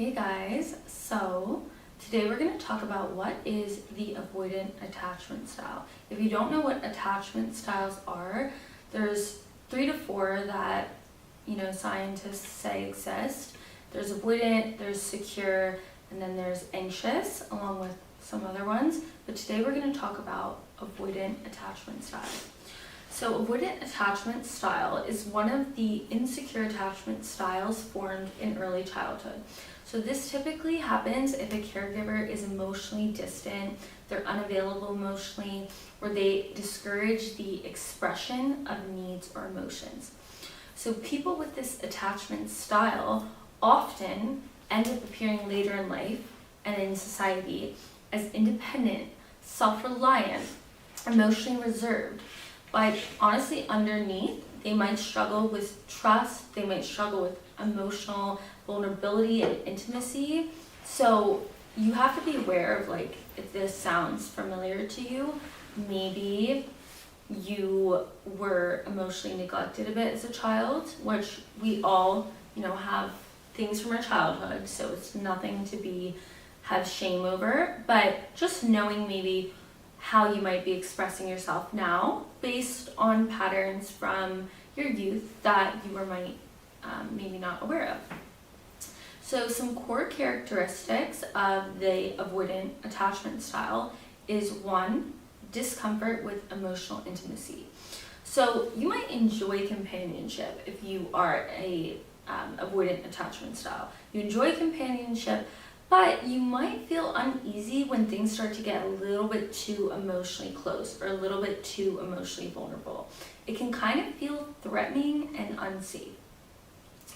Hey guys, so today we're going to talk about what is the avoidant attachment style. If you don't know what attachment styles are, there's 3 to 4 that scientists say exist. There's avoidant, there's secure, and then there's anxious, along with some other ones. But today we're going to talk about avoidant attachment style. So avoidant attachment style is one of the insecure attachment styles formed in early childhood. So this typically happens if a caregiver is emotionally distant, they're unavailable emotionally, or they discourage the expression of needs or emotions. So people with this attachment style often end up appearing later in life and in society as independent, self-reliant, emotionally reserved. But honestly, underneath, they might struggle with trust, they might struggle with emotional vulnerability and intimacy. So you have to be aware of, if this sounds familiar to you, maybe you were emotionally neglected a bit as a child, which we all, have things from our childhood, so it's nothing to have shame over, but just knowing maybe how you might be expressing yourself now based on patterns from your youth that you were maybe not aware of. So some core characteristics of the avoidant attachment style is 1, discomfort with emotional intimacy. So you might enjoy companionship if you are a avoidant attachment style. You enjoy companionship, but you might feel uneasy when things start to get a little bit too emotionally close or a little bit too emotionally vulnerable. It can kind of feel threatening and unsafe.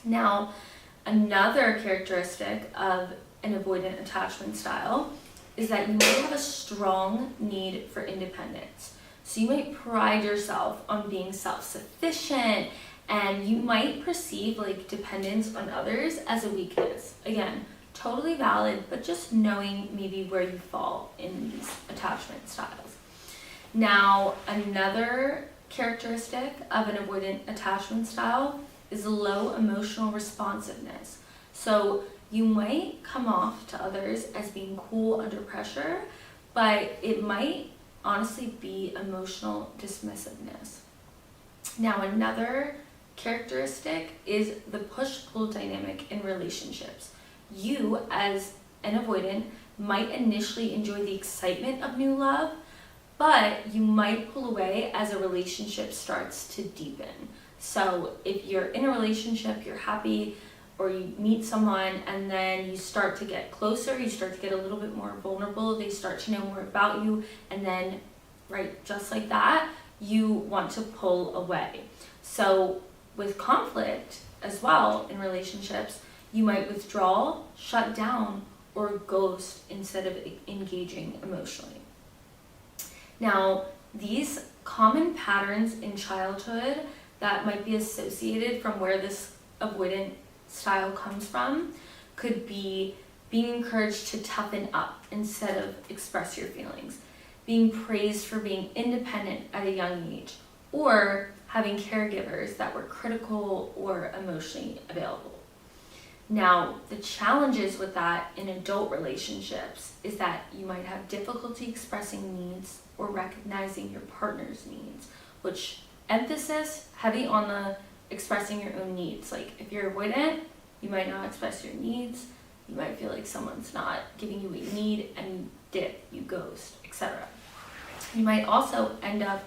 Now, another characteristic of an avoidant attachment style is that you might have a strong need for independence. So you might pride yourself on being self-sufficient, and you might perceive dependence on others as a weakness. Again, totally valid, but just knowing maybe where you fall in these attachment styles. Now, another characteristic of an avoidant attachment style is low emotional responsiveness. So you might come off to others as being cool under pressure, but it might honestly be emotional dismissiveness. Now, another characteristic is the push-pull dynamic in relationships. You, as an avoidant, might initially enjoy the excitement of new love, but you might pull away as a relationship starts to deepen. So if you're in a relationship, you're happy, or you meet someone and then you start to get closer, you start to get a little bit more vulnerable, they start to know more about you, and then, just like that, you want to pull away. So with conflict as well in relationships, you might withdraw, shut down, or ghost instead of engaging emotionally. Now, these common patterns in childhood that might be associated from where this avoidant style comes from could be being encouraged to toughen up instead of express your feelings, being praised for being independent at a young age, or having caregivers that were critical or emotionally available. Now, the challenges with that in adult relationships is that you might have difficulty expressing needs or recognizing your partner's needs, which emphasis heavy on the expressing your own needs. If you're avoidant, you might not express your needs, you might feel like someone's not giving you what you need, and you dip, you ghost, etc. You might also end up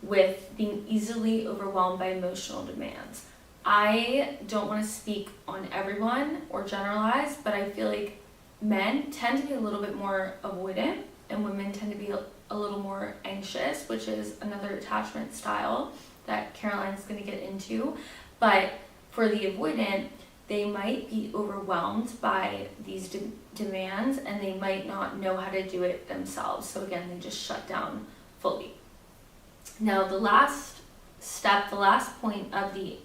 with being easily overwhelmed by emotional demands. I don't want to speak on everyone or generalize, but I feel like men tend to be a little bit more avoidant and women tend to be a little more anxious, which is another attachment style that Caroline's going to get into. But for the avoidant, they might be overwhelmed by these demands and they might not know how to do it themselves. So again, they just shut down fully. Now, the last point of the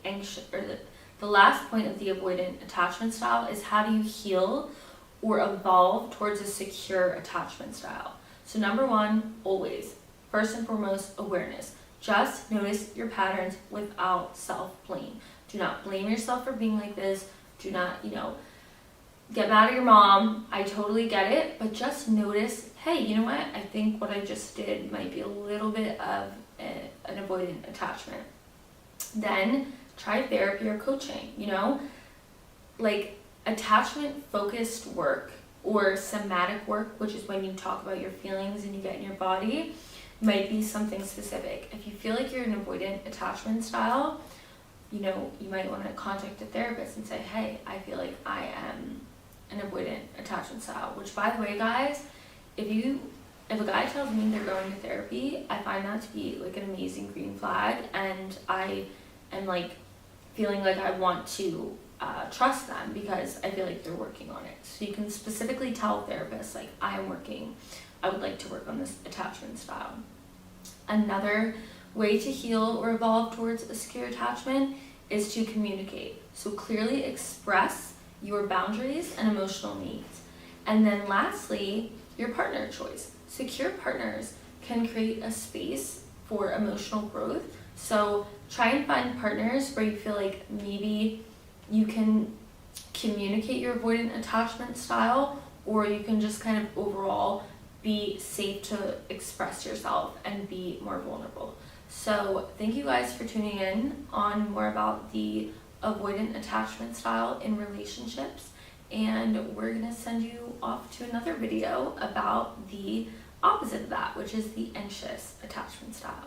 avoidant attachment style is how do you heal or evolve towards a secure attachment style. So number 1, always, first and foremost, awareness. Just notice your patterns without self-blame. Do not blame yourself for being like this. Do not, get mad at your mom. I totally get it, but just notice, hey, you know what? I think what I just did might be a little bit of an avoidant attachment. Then try therapy or coaching, like attachment focused work or somatic work, which is when you talk about your feelings and you get in your body, might be something specific. If you feel like you're an avoidant attachment style, you might want to contact a therapist and say, hey, I feel like I am an avoidant attachment style. Which, by the way, guys, if a guy tells me they're going to therapy, I find that to be like an amazing green flag, and I am like feeling like I want to trust them because I feel like they're working on it. So you can specifically tell therapists, like, I would like to work on this attachment style. Another way to heal or evolve towards a secure attachment is to communicate. So clearly express your boundaries and emotional needs. And then lastly, your partner choice. Secure partners can create a space for emotional growth. So try and find partners where you feel like maybe you can communicate your avoidant attachment style, or you can just kind of overall be safe to express yourself and be more vulnerable. So thank you guys for tuning in on more about the avoidant attachment style in relationships, and we're gonna send you off to another video about the opposite of that, which is the anxious attachment style.